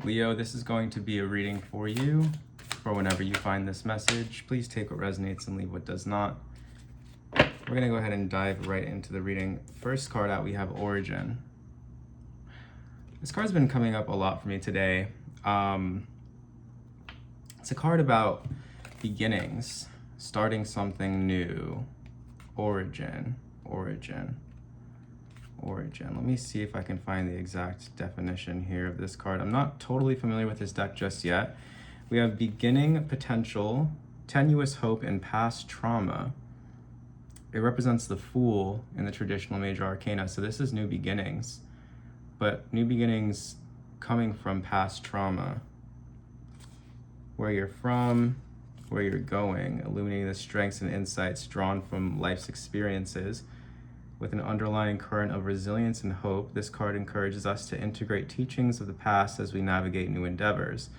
Leo, this is going to be a reading for you for whenever you find this message. Please take what resonates and leave what does not. We're going to go ahead and dive right into the reading. First card out, we have Origin. This card's been coming up a lot for me today. It's a card about beginnings, starting something new. Origin. Let me see if I can find the exact definition here of this card. I'm not totally familiar with this deck just yet. We have beginning potential, tenuous hope, and past trauma. It represents the Fool in the traditional major arcana. So this is new beginnings, but new beginnings coming from past trauma. Where you're from, where you're going, illuminating the strengths and insights drawn from life's experiences. With an underlying current of resilience and hope, this card encourages us to integrate teachings of the past as we navigate new endeavors.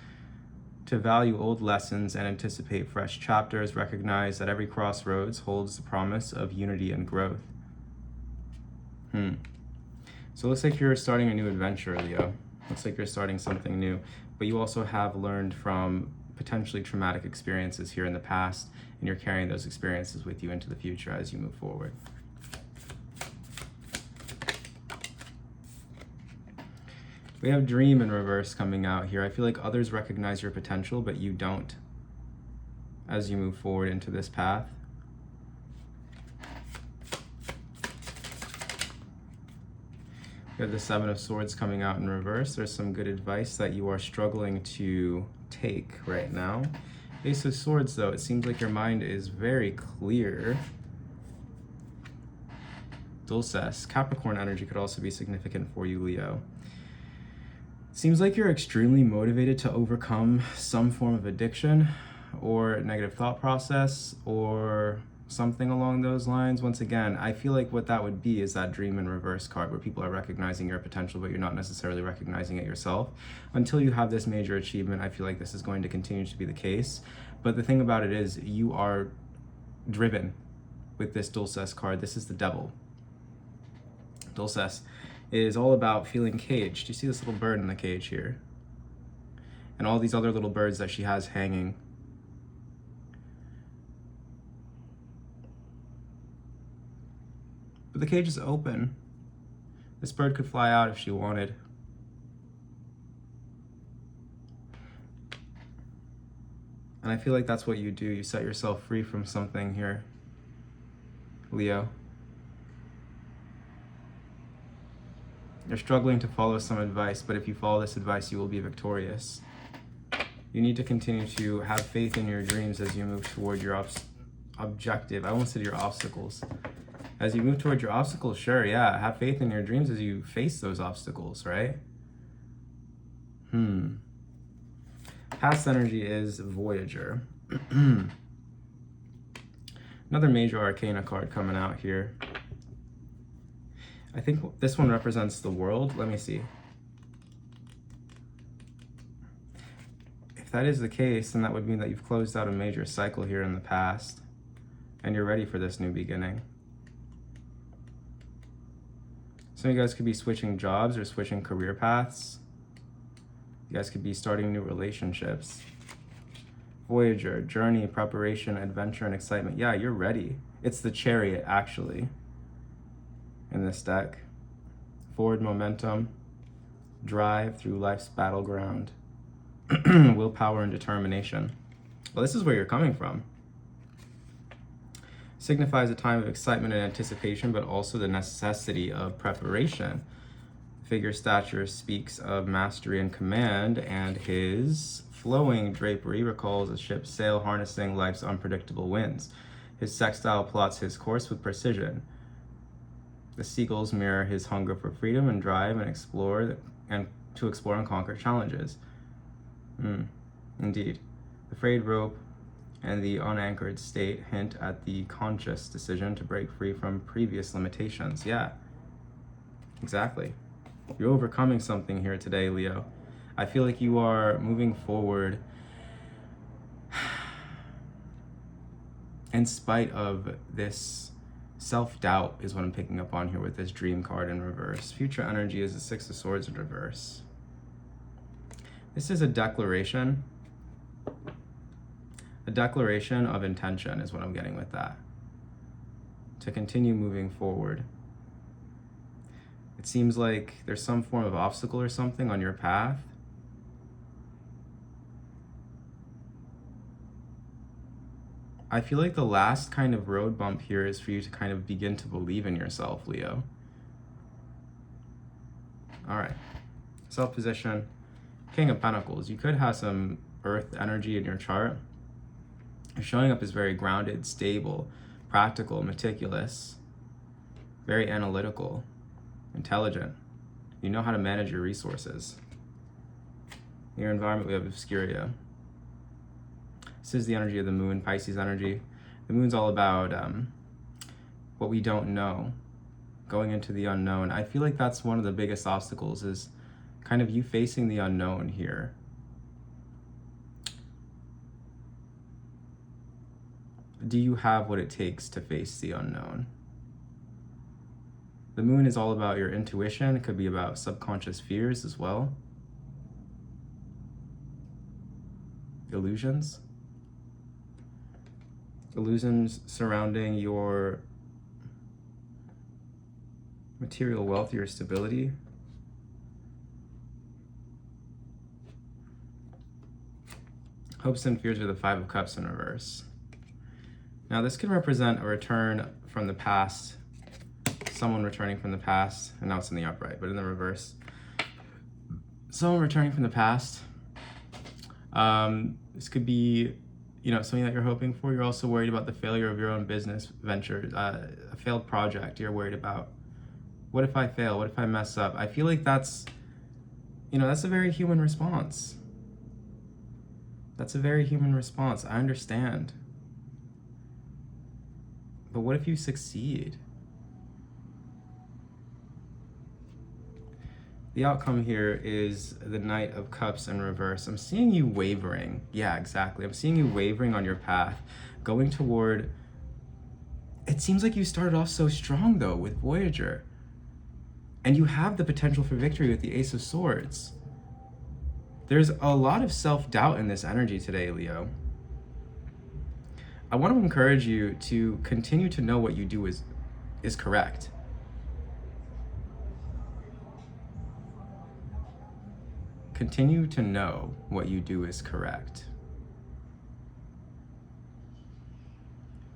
To value old lessons and anticipate fresh chapters, recognize that every crossroads holds the promise of unity and growth. So it looks like you're starting a new adventure, Leo. Looks like you're starting something new, but you also have learned from potentially traumatic experiences here in the past, and you're carrying those experiences with you into the future as you move forward. We have Dream in reverse coming out here. I feel like others recognize your potential, but you don't as you move forward into this path. We have the Seven of Swords coming out in reverse. There's some good advice that you are struggling to take right now. Ace of Swords, though, it seems like your mind is very clear. Dulces, Capricorn energy could also be significant for you, Leo. Seems like you're extremely motivated to overcome some form of addiction or negative thought process or something along those lines. Once again, I feel like what that would be is that Dream in reverse card where people are recognizing your potential, but you're not necessarily recognizing it yourself. Until you have this major achievement, I feel like this is going to continue to be the case. But the thing about it is you are driven with this Dulces card. This is the Devil. Dulces is all about feeling caged. You see this little bird in the cage here? And all these other little birds that she has hanging. But the cage is open. This bird could fly out if she wanted. And I feel like that's what you do. You set yourself free from something here, Leo. You're struggling to follow some advice, but if you follow this advice, you will be victorious. You need to continue to have faith in your dreams as you move toward your objective. I almost said your obstacles. As you move toward your obstacles, sure, yeah, have faith in your dreams as you face those obstacles, right? Past energy is Voyager. Another major arcana card coming out here. I think this one represents the world. Let me see. If that is the case, then that would mean that you've closed out a major cycle here in the past and you're ready for this new beginning. Some of you guys could be switching jobs or switching career paths. You guys could be starting new relationships. Voyager, journey, preparation, adventure, and excitement. Yeah, you're ready. It's the Chariot, actually, in this deck. Forward momentum, drive through life's battleground, willpower and determination. Well, this is where you're coming from. Signifies a time of excitement and anticipation, but also the necessity of preparation. Figure stature speaks of mastery and command, and his flowing drapery recalls a ship's sail harnessing life's unpredictable winds. His sextile plots his course with precision. The seagulls mirror his hunger for freedom and drive and to explore and conquer challenges. Indeed. The frayed rope and the unanchored state hint at the conscious decision to break free from previous limitations. Yeah, exactly. You're overcoming something here today, Leo. I feel like you are moving forward in spite of this self-doubt is what I'm picking up on here with this Dream card in reverse. Future energy is the Six of Swords in reverse. This is a declaration. A declaration of intention is what I'm getting with that. To continue moving forward. It seems like there's some form of obstacle or something on your path. I feel like the last kind of road bump here is for you to kind of begin to believe in yourself, Leo. All right, self-position, King of Pentacles. You could have some earth energy in your chart. You're showing up as very grounded, stable, practical, meticulous, very analytical, intelligent. You know how to manage your resources. In your environment, we have Obscuria. This is the energy of the moon, Pisces energy. The moon's all about what we don't know, going into the unknown. I feel like that's one of the biggest obstacles, is kind of you facing the unknown here. Do you have what it takes to face the unknown? The moon is all about your intuition. It could be about subconscious fears as well. Illusions. Illusions surrounding your material wealth, your stability. Hopes and fears are the Five of Cups in reverse. Now this can represent a return from the past, someone returning from the past, and now it's in the upright, but in the reverse. Someone returning from the past. This could be, something that you're hoping for. You're also worried about the failure of your own business venture, a failed project you're worried about. What if I fail? What if I mess up? I feel like that's a very human response. That's a very human response. I understand. But what if you succeed? The outcome here is the Knight of Cups in reverse. I'm seeing you wavering. Yeah, exactly. I'm seeing you wavering on your path, going toward... It seems like you started off so strong, though, with Voyager. And you have the potential for victory with the Ace of Swords. There's a lot of self-doubt in this energy today, Leo. I want to encourage you to continue to know what you do is correct. Continue to know what you do is correct.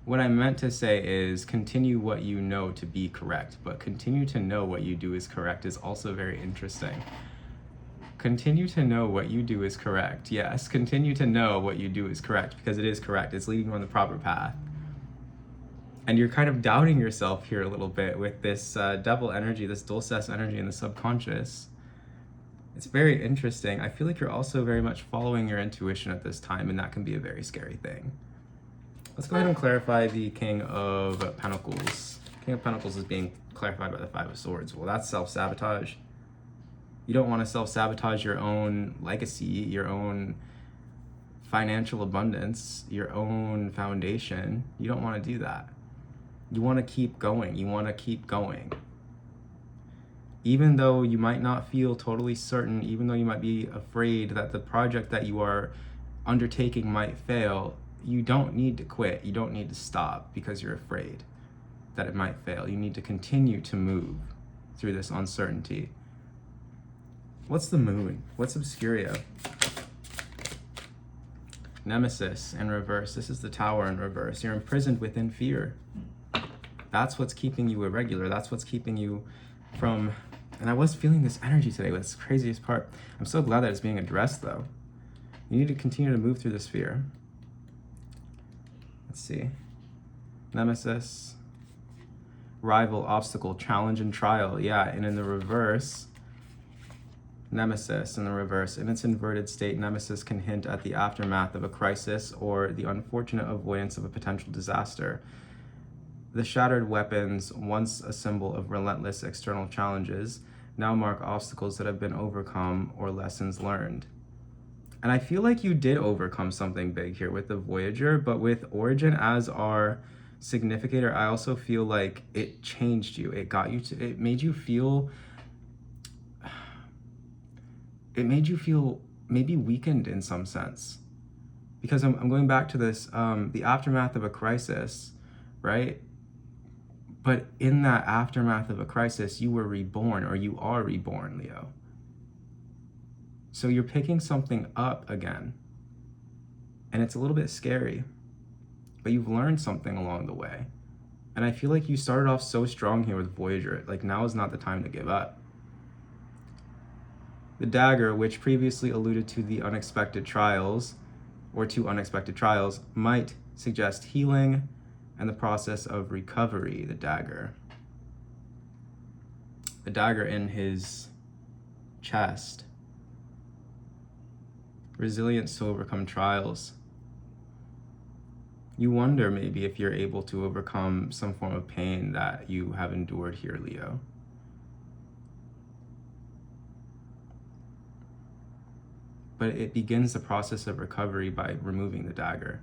What I meant to say is continue what you know to be correct, but continue to know what you do is correct is also very interesting. Continue to know what you do is correct. Yes, continue to know what you do is correct, because it is correct. It's leading you on the proper path. And you're kind of doubting yourself here a little bit with this devil energy, this dulcet energy in the subconscious. It's very interesting. I feel like you're also very much following your intuition at this time, and that can be a very scary thing. Let's go ahead and clarify the King of Pentacles. King of Pentacles is being clarified by the Five of Swords. Well, that's self-sabotage. You don't want to self-sabotage your own legacy, your own financial abundance, your own foundation. You don't want to do that. You want to keep going. You want to keep going. Even though you might not feel totally certain, even though you might be afraid that the project that you are undertaking might fail, you don't need to quit. You don't need to stop because you're afraid that it might fail. You need to continue to move through this uncertainty. What's the moon? What's Obscuria? Nemesis in reverse. This is the Tower in reverse. You're imprisoned within fear. That's what's keeping you irregular. That's what's keeping you from... And I was feeling this energy today. That's the craziest part. I'm so glad that it's being addressed, though. You need to continue to move through this fear. Let's see. Nemesis. Rival, obstacle, challenge, and trial. Yeah, and in the reverse... Nemesis in the reverse. In its inverted state, Nemesis can hint at the aftermath of a crisis or the unfortunate avoidance of a potential disaster. The shattered weapons, once a symbol of relentless external challenges, now mark obstacles that have been overcome or lessons learned. And I feel like you did overcome something big here with the Voyager, but with Origin as our significator, I also feel like it changed you. It got you to, it made you feel maybe weakened in some sense. Because I'm going back to this, the aftermath of a crisis, right? But in that aftermath of a crisis, you were reborn, or you are reborn, Leo. So you're picking something up again. And it's a little bit scary, but you've learned something along the way. And I feel like you started off so strong here with Voyager. Like, now is not the time to give up. The dagger, which previously alluded to the unexpected trials, or to unexpected trials, might suggest healing and the process of recovery. The dagger in his chest. Resilience to overcome trials. You wonder maybe if you're able to overcome some form of pain that you have endured here, Leo. But it begins the process of recovery by removing the dagger.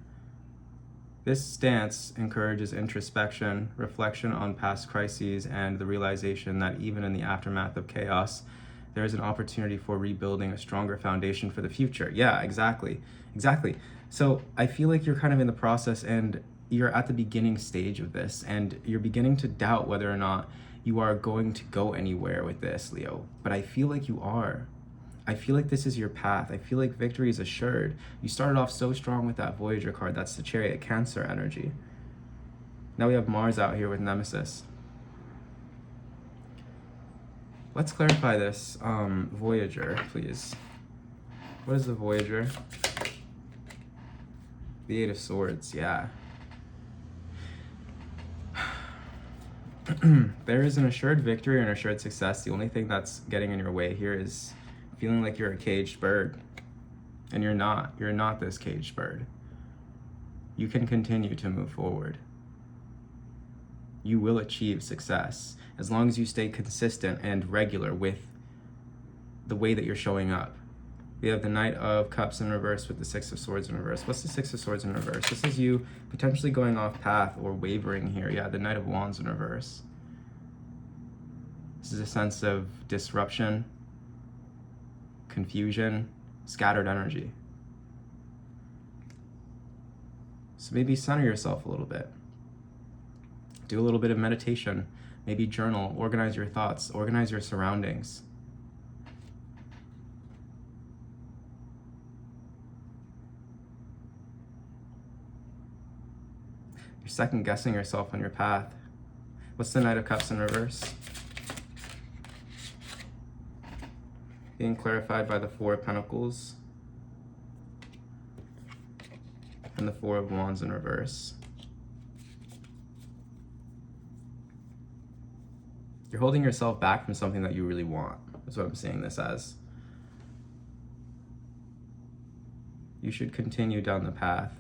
This stance encourages introspection, reflection on past crises, and the realization that even in the aftermath of chaos, there is an opportunity for rebuilding a stronger foundation for the future. Yeah, exactly. So I feel like you're kind of in the process, and you're at the beginning stage of this, and you're beginning to doubt whether or not you are going to go anywhere with this, Leo. But I feel like you are. I feel like this is your path. I feel like victory is assured. You started off so strong with that Voyager card. That's the Chariot, Cancer energy. Now we have Mars out here with Nemesis. Let's clarify this Voyager, please. What is the Voyager? The Eight of Swords, yeah. There is an assured victory and assured success. The only thing that's getting in your way here is feeling like you're a caged bird. And you're not. You're not this caged bird. You can continue to move forward. You will achieve success as long as you stay consistent and regular with the way that you're showing up. We have the Knight of Cups in reverse with the Six of Swords in reverse. What's the Six of Swords in reverse? This is you potentially going off path or wavering here. Yeah, the Knight of Wands in reverse. This is a sense of disruption, confusion, scattered energy. So maybe center yourself a little bit. Do a little bit of meditation, maybe journal, organize your thoughts, organize your surroundings. You're second guessing yourself on your path. What's the Knight of Cups in reverse? Being clarified by the Four of Pentacles and the Four of Wands in reverse. You're holding yourself back from something that you really want. That's what I'm seeing this as. You should continue down the path.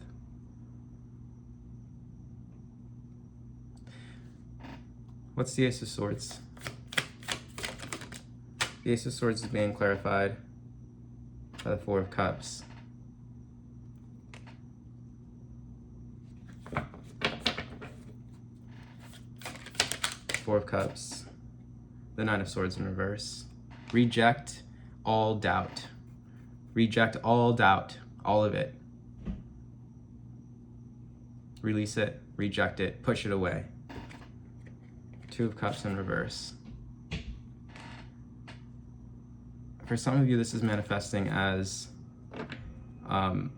What's the Ace of Swords? The Ace of Swords is being clarified by the Four of Cups. Four of Cups. The Nine of Swords in reverse. Reject all doubt. Reject all doubt. All of it. Release it. Reject it. Push it away. Two of Cups in reverse. For some of you, this is manifesting as a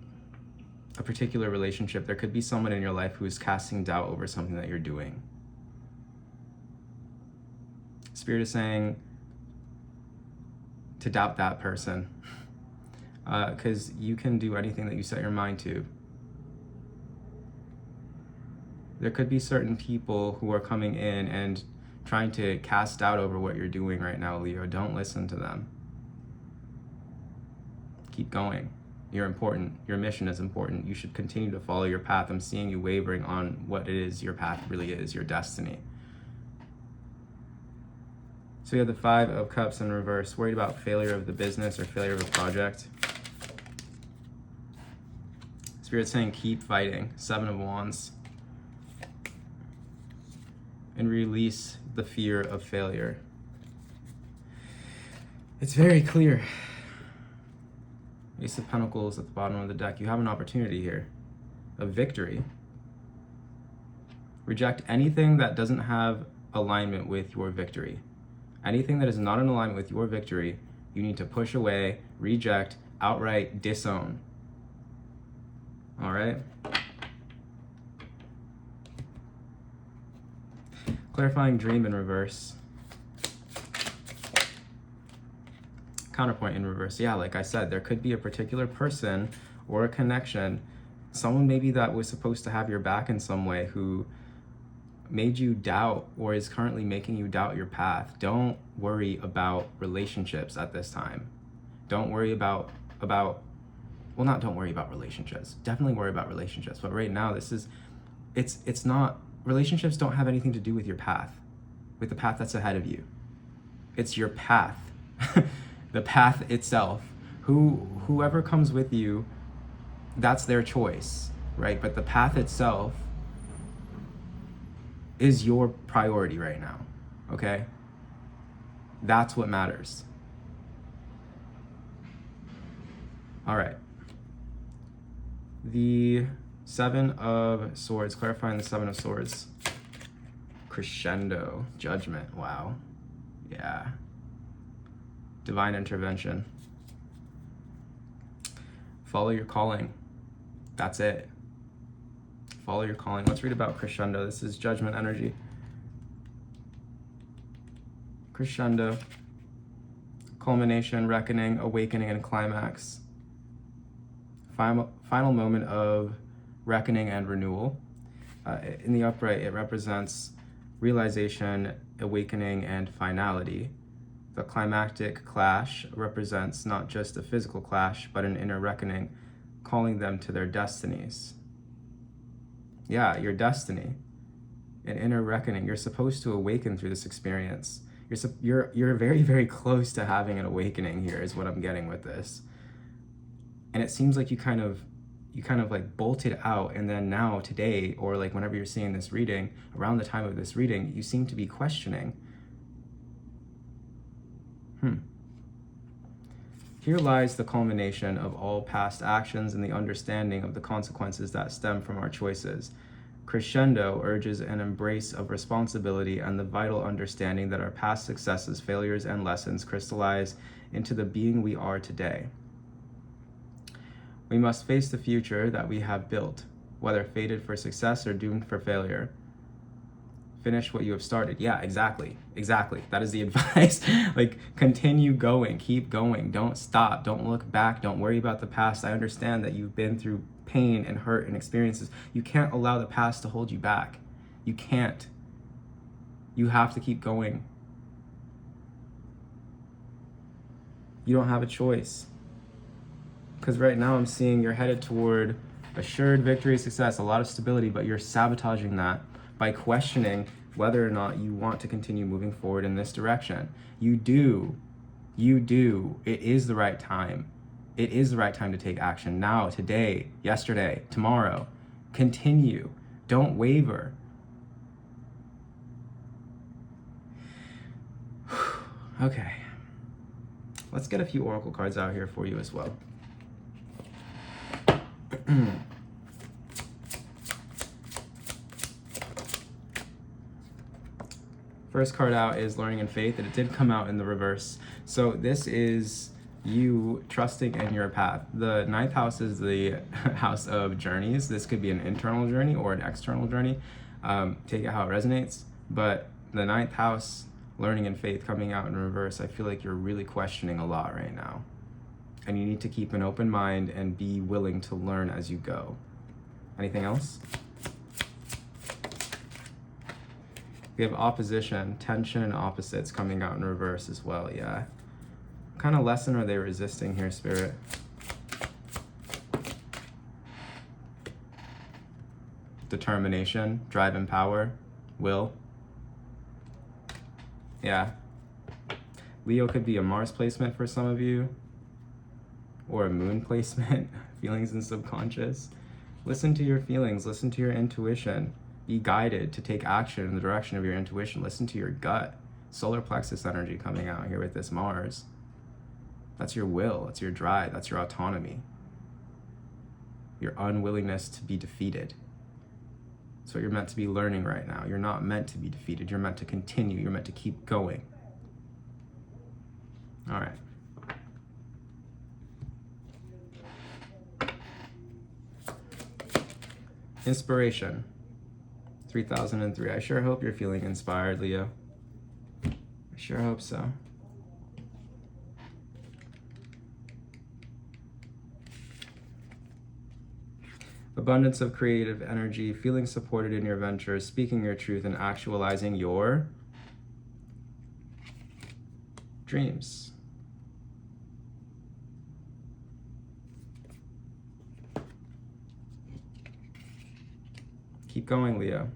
particular relationship. There could be someone in your life who is casting doubt over something that you're doing. Spirit is saying to doubt that person, because you can do anything that you set your mind to. There could be certain people who are coming in and trying to cast doubt over what you're doing right now, Leo. Don't listen to them. Keep going. You're important. Your mission is important. You should continue to follow your path. I'm seeing you wavering on what it is your path really is, your destiny. So you have the Five of Cups in reverse, worried about failure of the business or failure of a project. Spirit's saying keep fighting. Seven of Wands. And release the fear of failure. It's very clear. Ace of Pentacles at the bottom of the deck. You have an opportunity here, a victory. Reject anything that doesn't have alignment with your victory. Anything that is not in alignment with your victory, you need to push away, reject, outright disown. All right? Clarifying dream in reverse. Counterpoint in reverse. Yeah, like I said, there could be a particular person or a connection, someone maybe that was supposed to have your back in some way who made you doubt or is currently making you doubt your path. Don't worry about relationships at this time. Don't worry about well, not don't worry about relationships. Definitely worry about relationships. But right now, it's not, relationships don't have anything to do with your path, with the path that's ahead of you. It's your path, the path itself. Whoever comes with you, that's their choice, right? But the path itself is your priority right now, okay? That's what matters. All right. The Seven of Swords, clarifying the Seven of Swords. Crescendo, judgment, wow. Yeah. Divine intervention. Follow your calling. That's it. Follow your calling. Let's read about crescendo. This is judgment energy. Crescendo. Culmination, reckoning, awakening, and climax. Final moment of reckoning and renewal. In the upright, it represents realization, awakening, and finality. The climactic clash represents not just a physical clash, but an inner reckoning, calling them to their destinies. Yeah, your destiny, an inner reckoning. You're supposed to awaken through this experience. You're very, very close to having an awakening here, is what I'm getting with this. And it seems like you kind of like bolted out, and then now today, or like whenever you're seeing this reading, around the time of this reading, you seem to be questioning. Here lies the culmination of all past actions and the understanding of the consequences that stem from our choices. Crescendo urges an embrace of responsibility and the vital understanding that our past successes, failures, and lessons crystallize into the being we are today. We must face the future that we have built, whether fated for success or doomed for failure. Finish what you have started. Yeah, exactly. That is the advice. Like, continue going, keep going, don't stop, don't look back, don't worry about the past. I understand that you've been through pain and hurt and experiences. You can't allow the past to hold you back. You can't. You have to keep going. You don't have a choice. Because right now I'm seeing you're headed toward assured victory, success, a lot of stability, but you're sabotaging that by questioning whether or not you want to continue moving forward in this direction. You do. It is the right time. It is the right time to take action. Now, today, yesterday, tomorrow. Continue. Don't waver. Okay. Let's get a few oracle cards out here for you as well. First card out is Learning in Faith, and it did come out in the reverse. So this is you trusting in your path. The ninth house is the house of journeys. This could be an internal journey or an external journey. Take it how it resonates. But the ninth house, Learning in Faith, coming out in reverse, I feel like you're really questioning a lot right now. And you need to keep an open mind and be willing to learn as you go. Anything else? We have opposition, tension, and opposites coming out in reverse as well, yeah. What kind of lesson are they resisting here, Spirit? Determination, drive and power, will. Yeah. Leo could be a Mars placement for some of you, or a moon placement, feelings and subconscious. Listen to your feelings, listen to your intuition. Be guided to take action in the direction of your intuition. Listen to your gut. Solar plexus energy coming out here with this Mars. That's your will, that's your drive, that's your autonomy. Your unwillingness to be defeated. That's what you're meant to be learning right now. You're not meant to be defeated. You're meant to continue. You're meant to keep going. All right. Inspiration. 3003. I sure hope you're feeling inspired, Leo. I sure hope so. Abundance of creative energy, feeling supported in your ventures, speaking your truth, and actualizing your dreams. Keep going, Leo.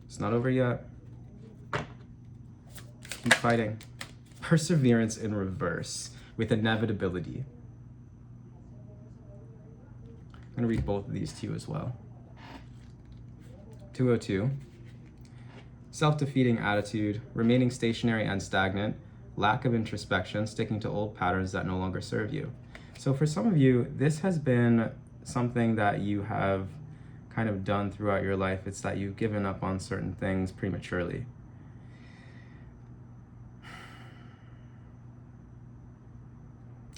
It's not over yet. Keep fighting. Perseverance in reverse with inevitability. I'm going to read both of these to you as well. 202. Self-defeating attitude, remaining stationary and stagnant, lack of introspection, sticking to old patterns that no longer serve you. So for some of you, this has been something that you have kind of done throughout your life. It's that you've given up on certain things prematurely.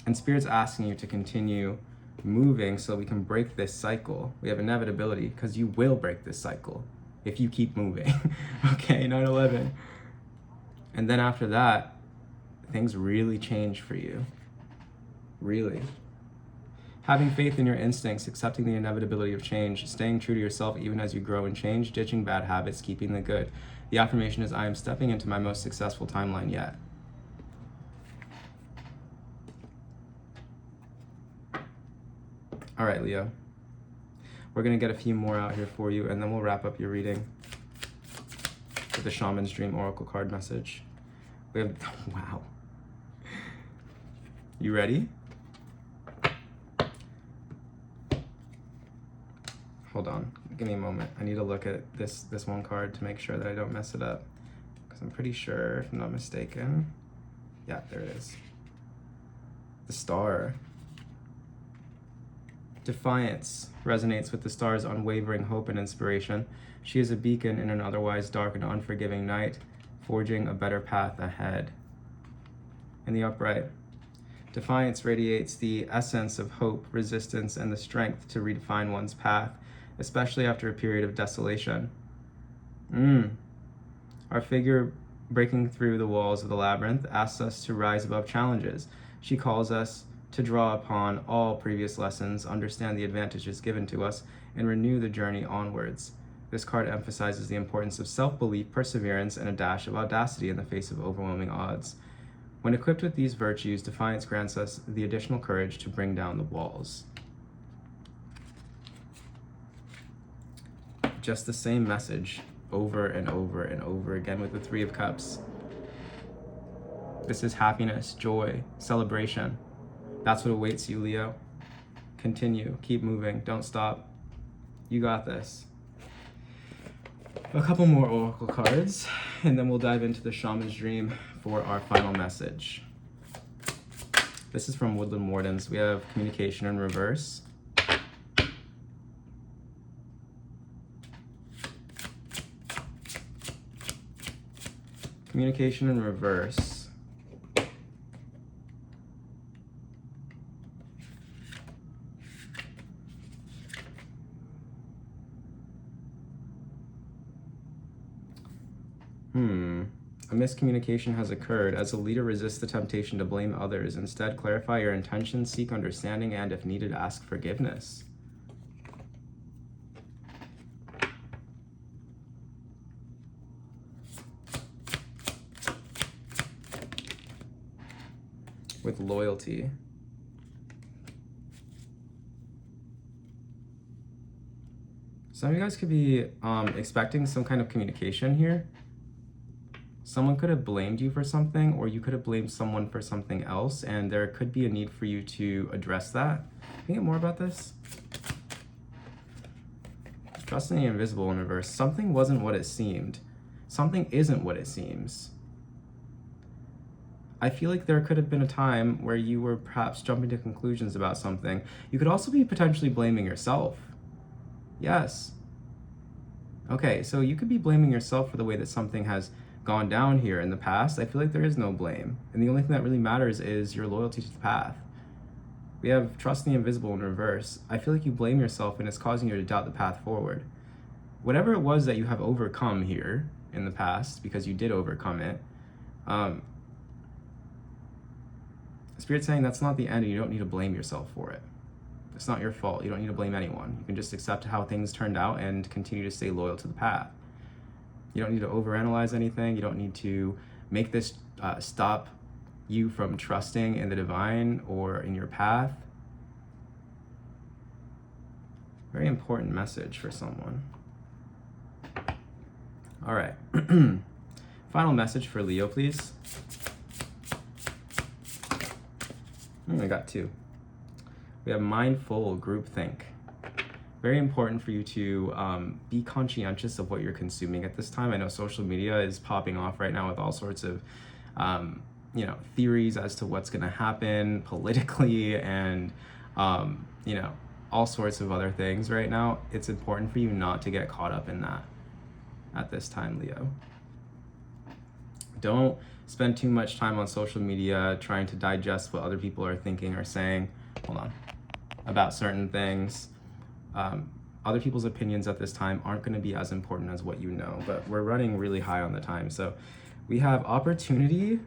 And Spirit's asking you to continue moving so we can break this cycle. We have inevitability because you will break this cycle if you keep moving. Okay, 9/11. And then after that, things really change for you. Really. Having faith in your instincts, accepting the inevitability of change, staying true to yourself even as you grow and change, ditching bad habits, keeping the good. The affirmation is, I am stepping into my most successful timeline yet. All right, Leo. We're going to get a few more out here for you, and then we'll wrap up your reading with the Shaman's Dream Oracle card message. We have, wow. You ready? Hold on, give me a moment. I need to look at this one card to make sure that I don't mess it up. Because I'm pretty sure, if I'm not mistaken, yeah, there it is. The Star. Defiance resonates with the star's unwavering hope and inspiration. She is a beacon in an otherwise dark and unforgiving night, forging a better path ahead. In the upright, defiance radiates the essence of hope, resistance, and the strength to redefine one's path, especially after a period of desolation. Our figure breaking through the walls of the labyrinth asks us to rise above challenges. She calls us to draw upon all previous lessons, understand the advantages given to us, and renew the journey onwards. This card emphasizes the importance of self-belief, perseverance, and a dash of audacity in the face of overwhelming odds. When equipped with these virtues, Defiance grants us the additional courage to bring down the walls. Just the same message over and over and over again with the Three of Cups. This is happiness, joy, celebration. That's what awaits you, Leo. Continue, keep moving, don't stop. You got this. A couple more oracle cards, and then we'll dive into the Shaman's Dream for our final message. This is from Woodland Wardens. We have communication in reverse. Communication in reverse. A miscommunication has occurred. As a leader, resist the temptation to blame others. Instead, clarify your intentions, seek understanding, and if needed, ask forgiveness. With loyalty. Some of you guys could be expecting some kind of communication here. Someone could have blamed you for something, or you could have blamed someone for something else, and there could be a need for you to address that. Can you get more about this? Trust in the invisible in reverse. Something wasn't what it seemed. Something isn't what it seems. I feel like there could have been a time where you were perhaps jumping to conclusions about something. You could also be potentially blaming yourself. Yes. Okay, so you could be blaming yourself for the way that something has gone down here in the past. I feel like there is no blame. And the only thing that really matters is your loyalty to the path. We have trust the invisible in reverse. I feel like you blame yourself and it's causing you to doubt the path forward. Whatever it was that you have overcome here in the past, because you did overcome it, Spirit's saying that's not the end and you don't need to blame yourself for it. It's not your fault. You don't need to blame anyone. You can just accept how things turned out and continue to stay loyal to the path. You don't need to overanalyze anything. You don't need to make this stop you from trusting in the divine or in your path. Very important message for someone. All right. Final message for Leo, please. I got two. We have mindful groupthink. Very important for you to be conscientious of what you're consuming at this time. I know social media is popping off right now with all sorts of theories as to what's going to happen politically and all sorts of other things right now. It's important for you not to get caught up in that at this time, Leo. Don't spend too much time on social media trying to digest what other people are thinking or saying. Hold on. About certain things. Other people's opinions at this time aren't going to be as important as what you know, but we're running really high on the time. So we have opportunity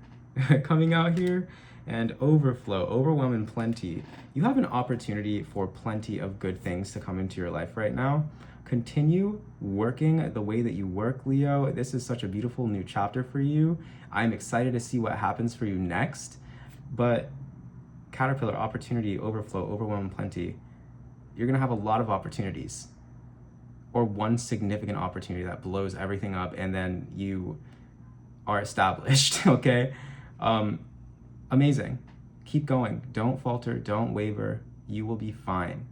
coming out here and overflow, overwhelm, and plenty. You have an opportunity for plenty of good things to come into your life right now. Continue working the way that you work, Leo. This is such a beautiful new chapter for you. I'm excited to see what happens for you next. But Caterpillar, opportunity, overflow, overwhelm, plenty. You're going to have a lot of opportunities, or one significant opportunity that blows everything up and then you are established, okay? Amazing. Keep going. Don't falter. Don't waver. You will be fine.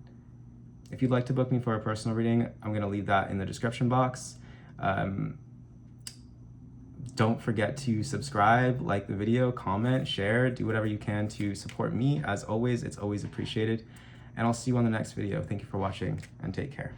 If you'd like to book me for a personal reading, I'm going to leave that in the description box. Don't forget to subscribe, like the video, comment, share, do whatever you can to support me. As always, it's always appreciated. And I'll see you on the next video. Thank you for watching and take care.